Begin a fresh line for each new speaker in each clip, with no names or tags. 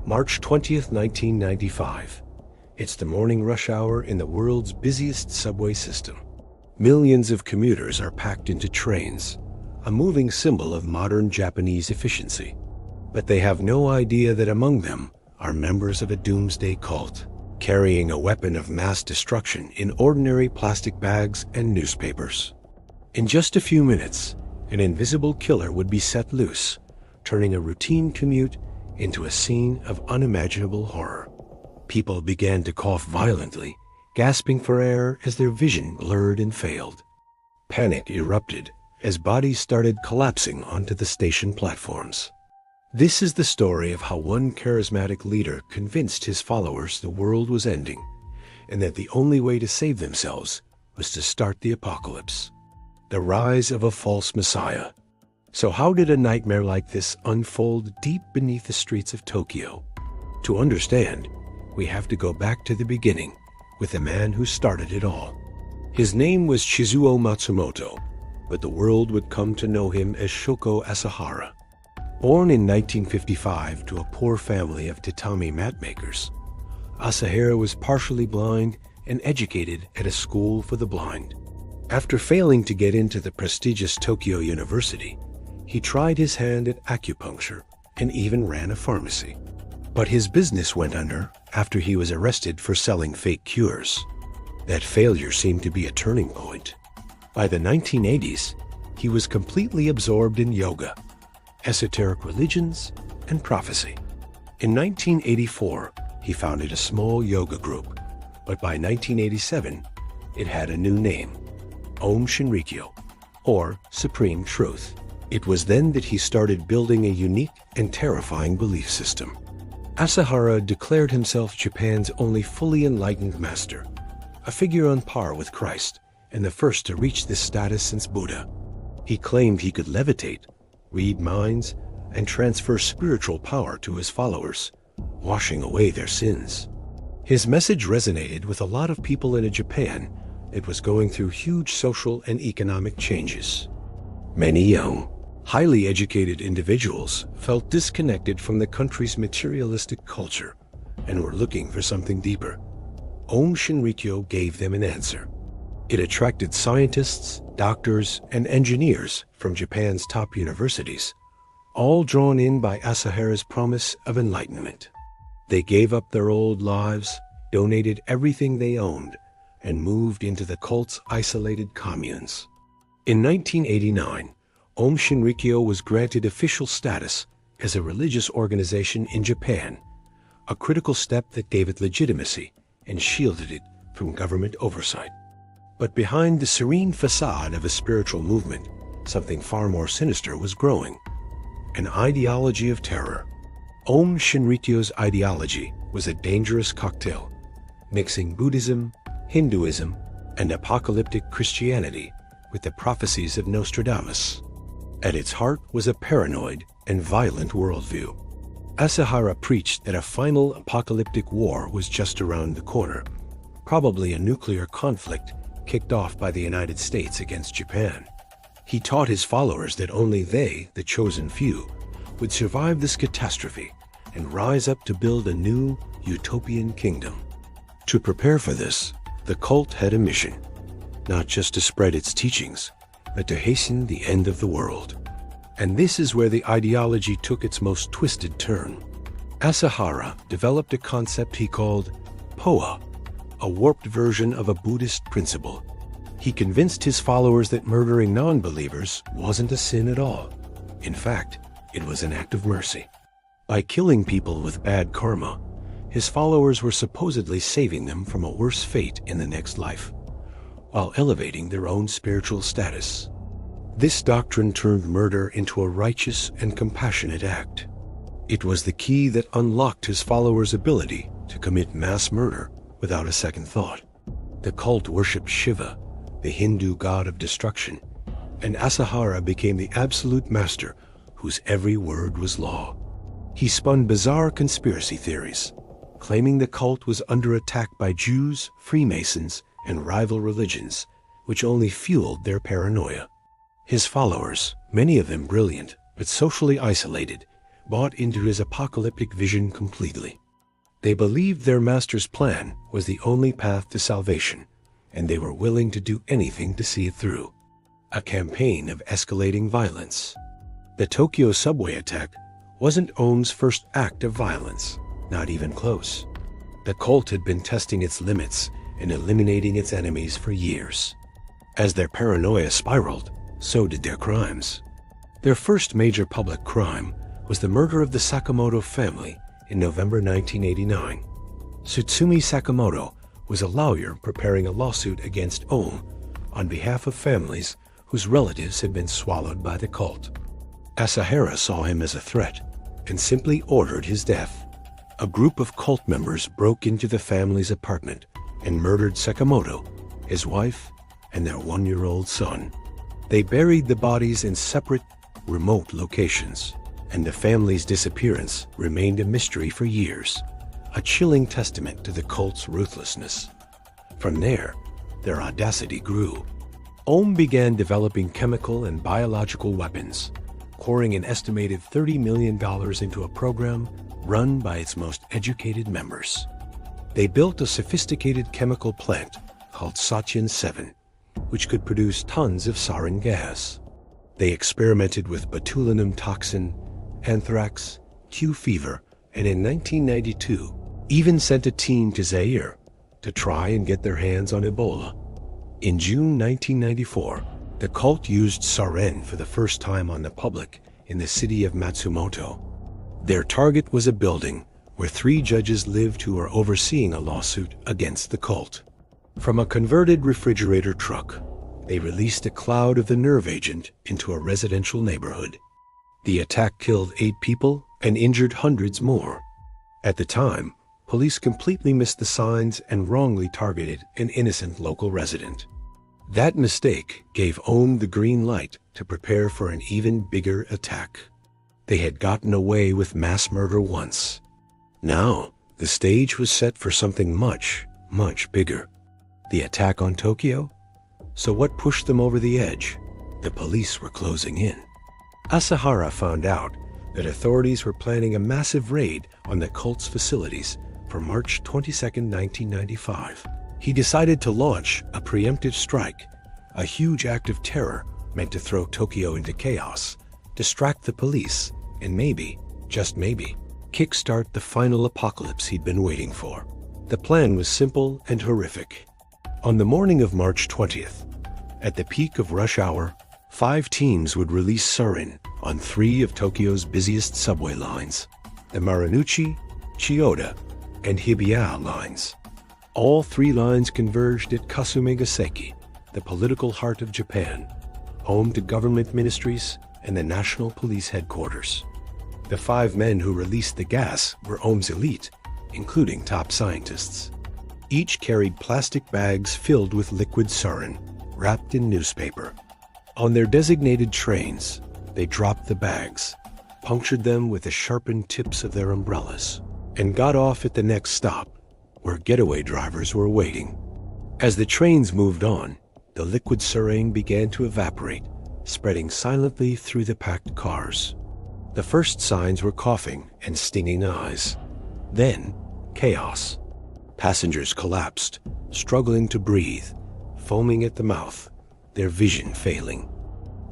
March 20th, 1995. It's the morning rush hour in the world's busiest subway system. Millions of commuters are packed into trains, a moving symbol of modern Japanese efficiency. But they have no idea that among them are members of a doomsday cult, carrying a weapon of mass destruction in ordinary plastic bags and newspapers. In just a few minutes, an invisible killer would be set loose, turning a routine commute into a scene of unimaginable horror. People began to cough violently, gasping for air as their vision blurred and failed. Panic erupted as bodies started collapsing onto the station platforms. This is the story of how one charismatic leader convinced his followers the world was ending, and that the only way to save themselves was to start the apocalypse. The rise of a false messiah. So how did a nightmare like this unfold deep beneath the streets of Tokyo? To understand, we have to go back to the beginning with the man who started it all. His name was Chizuo Matsumoto, but the world would come to know him as Shoko Asahara. Born in 1955 to a poor family of tatami mat makers, Asahara was partially blind and educated at a school for the blind. After failing to get into the prestigious Tokyo University, he tried his hand at acupuncture and even ran a pharmacy. But his business went under after he was arrested for selling fake cures. That failure seemed to be a turning point. By the 1980s, he was completely absorbed in yoga, esoteric religions, and prophecy. In 1984, he founded a small yoga group, but by 1987, it had a new name, Aum Shinrikyo, or Supreme Truth. It was then that he started building a unique and terrifying belief system. Asahara declared himself Japan's only fully enlightened master, a figure on par with Christ, and the first to reach this status since Buddha. He claimed he could levitate, read minds, and transfer spiritual power to his followers, washing away their sins. His message resonated with a lot of people in a Japan that was going through huge social and economic changes. Many young, highly educated individuals felt disconnected from the country's materialistic culture and were looking for something deeper. Aum Shinrikyo gave them an answer. It attracted scientists, doctors, and engineers from Japan's top universities, all drawn in by Asahara's promise of enlightenment. They gave up their old lives, donated everything they owned, and moved into the cult's isolated communes. In 1989, Aum Shinrikyo was granted official status as a religious organization in Japan, a critical step that gave it legitimacy and shielded it from government oversight. But behind the serene facade of a spiritual movement, something far more sinister was growing, an ideology of terror. Aum Shinrikyo's ideology was a dangerous cocktail, mixing Buddhism, Hinduism, and apocalyptic Christianity with the prophecies of Nostradamus. At its heart was a paranoid and violent worldview. Asahara preached that a final apocalyptic war was just around the corner, probably a nuclear conflict kicked off by the United States against Japan. He taught his followers that only they, the chosen few, would survive this catastrophe and rise up to build a new utopian kingdom. To prepare for this, the cult had a mission, not just to spread its teachings, but to hasten the end of the world. And this is where the ideology took its most twisted turn. Asahara developed a concept he called Poa, a warped version of a Buddhist principle. He convinced his followers that murdering non-believers wasn't a sin at all. In fact, it was an act of mercy. By killing people with bad karma, his followers were supposedly saving them from a worse fate in the next life, while elevating their own spiritual status. This doctrine turned murder into a righteous and compassionate act. It was the key that unlocked his followers' ability to commit mass murder without a second thought. The cult worshipped Shiva, the Hindu god of destruction, and Asahara became the absolute master whose every word was law. He spun bizarre conspiracy theories, claiming the cult was under attack by Jews, Freemasons, and rival religions, which only fueled their paranoia. His followers, many of them brilliant but socially isolated, bought into his apocalyptic vision completely. They believed their master's plan was the only path to salvation, and they were willing to do anything to see it through. A campaign of escalating violence. The Tokyo subway attack wasn't Aum's first act of violence, not even close. The cult had been testing its limits and eliminating its enemies for years. As their paranoia spiraled, so did their crimes. Their first major public crime was the murder of the Sakamoto family in November 1989. Tsutsumi Sakamoto was a lawyer preparing a lawsuit against Aum on behalf of families whose relatives had been swallowed by the cult. Asahara saw him as a threat and simply ordered his death. A group of cult members broke into the family's apartment and murdered Sakamoto, his wife, and their 1-year-old son. They buried the bodies in separate, remote locations, and the family's disappearance remained a mystery for years, a chilling testament to the cult's ruthlessness. From there, their audacity grew. Aum began developing chemical and biological weapons, pouring an estimated $30 million into a program run by its most educated members. They built a sophisticated chemical plant called Sachin 7, which could produce tons of sarin gas. They experimented with botulinum toxin, anthrax, Q fever, and in 1992, even sent a team to Zaire to try and get their hands on Ebola. In June 1994, the cult used Sarin for the first time on the public in the city of Matsumoto. Their target was a building where 3 judges lived who were overseeing a lawsuit against the cult. From a converted refrigerator truck, they released a cloud of the nerve agent into a residential neighborhood. The attack killed 8 people and injured hundreds more. At the time, police completely missed the signs and wrongly targeted an innocent local resident. That mistake gave Aum the green light to prepare for an even bigger attack. They had gotten away with mass murder once. Now, the stage was set for something much, much bigger. The attack on Tokyo? So what pushed them over the edge? The police were closing in. Asahara found out that authorities were planning a massive raid on the cult's facilities for March 22, 1995. He decided to launch a preemptive strike, a huge act of terror meant to throw Tokyo into chaos, distract the police, and maybe, just maybe, kickstart the final apocalypse he'd been waiting for. The plan was simple and horrific. On the morning of March 20th, at the peak of rush hour, 5 teams would release Sarin on 3 of Tokyo's busiest subway lines, the Marunouchi, Chiyoda, and Hibiya lines. All 3 lines converged at Kasumigaseki, the political heart of Japan, home to government ministries and the National Police Headquarters. The 5 men who released the gas were Aum's elite, including top scientists. Each carried plastic bags filled with liquid sarin, wrapped in newspaper. On their designated trains, they dropped the bags, punctured them with the sharpened tips of their umbrellas, and got off at the next stop, where getaway drivers were waiting. As the trains moved on, the liquid sarin began to evaporate, spreading silently through the packed cars. The first signs were coughing and stinging eyes. Then, chaos. Passengers collapsed, struggling to breathe, foaming at the mouth, their vision failing.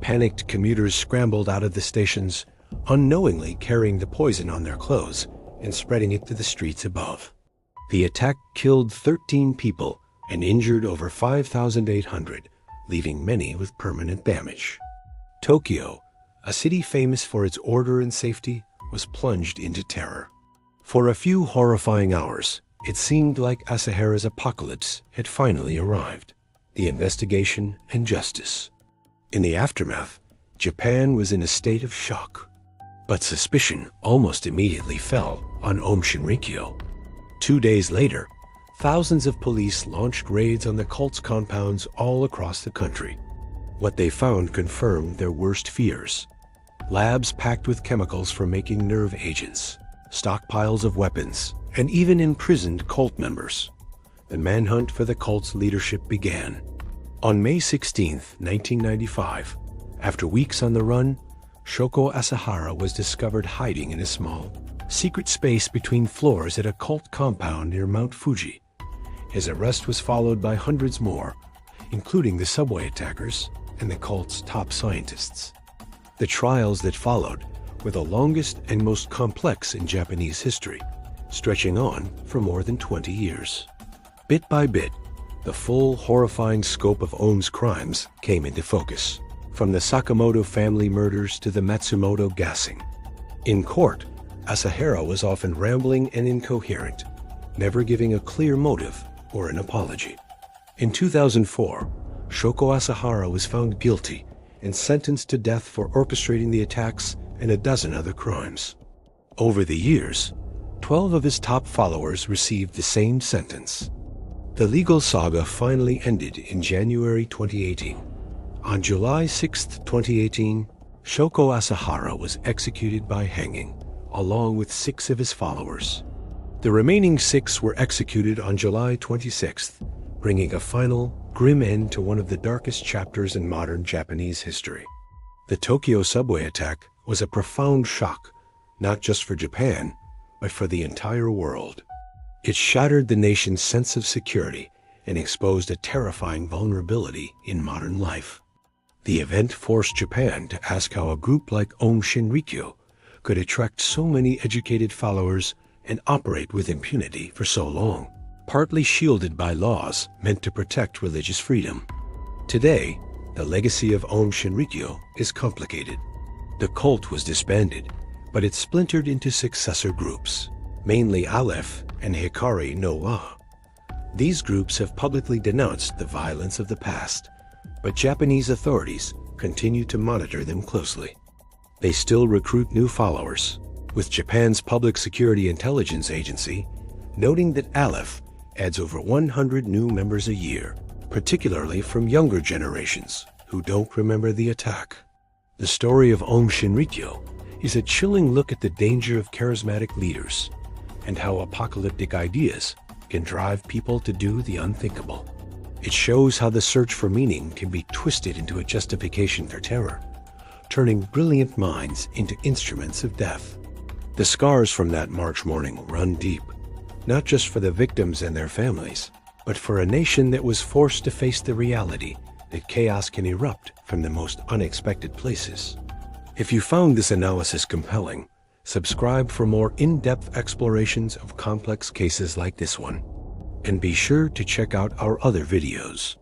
Panicked commuters scrambled out of the stations, unknowingly carrying the poison on their clothes and spreading it to the streets above. The attack killed 13 people and injured over 5,800, leaving many with permanent damage. Tokyo, a city famous for its order and safety, was plunged into terror. For a few horrifying hours, it seemed like Asahara's apocalypse had finally arrived. The investigation and justice. In the aftermath, Japan was in a state of shock. But suspicion almost immediately fell on Aum Shinrikyo. 2 days later, thousands of police launched raids on the cult's compounds all across the country. What they found confirmed their worst fears. Labs packed with chemicals for making nerve agents, stockpiles of weapons, and even imprisoned cult members. The manhunt for the cult's leadership began. On May 16, 1995, after weeks on the run, Shoko Asahara was discovered hiding in a small, secret space between floors at a cult compound near Mount Fuji. His arrest was followed by hundreds more, including the subway attackers and the cult's top scientists. The trials that followed were the longest and most complex in Japanese history, stretching on for more than 20 years. Bit by bit, the full, horrifying scope of Aum's crimes came into focus, from the Sakamoto family murders to the Matsumoto gassing. In court, Asahara was often rambling and incoherent, never giving a clear motive or an apology. In 2004, Shoko Asahara was found guilty and sentenced to death for orchestrating the attacks and a dozen other crimes. Over the years, 12 of his top followers received the same sentence. The legal saga finally ended in January 2018. On July 6, 2018, Shoko Asahara was executed by hanging, along with 6 of his followers. The remaining 6 were executed on July 26th, bringing a final, grim end to one of the darkest chapters in modern Japanese history. The Tokyo subway attack was a profound shock, not just for Japan, but for the entire world. It shattered the nation's sense of security and exposed a terrifying vulnerability in modern life. The event forced Japan to ask how a group like Aum Shinrikyo could attract so many educated followers and operate with impunity for so long, partly shielded by laws meant to protect religious freedom. Today, the legacy of Aum Shinrikyo is complicated. The cult was disbanded, but it splintered into successor groups, mainly Aleph and Hikari no Wa. These groups have publicly denounced the violence of the past, but Japanese authorities continue to monitor them closely. They still recruit new followers, with Japan's Public Security Intelligence Agency noting that Aleph adds over 100 new members a year, particularly from younger generations who don't remember the attack. The story of Aum Shinrikyo is a chilling look at the danger of charismatic leaders and how apocalyptic ideas can drive people to do the unthinkable. It shows how the search for meaning can be twisted into a justification for terror, turning brilliant minds into instruments of death. The scars from that March morning run deep, not just for the victims and their families, but for a nation that was forced to face the reality that chaos can erupt from the most unexpected places. If you found this analysis compelling, subscribe for more in-depth explorations of complex cases like this one. And be sure to check out our other videos.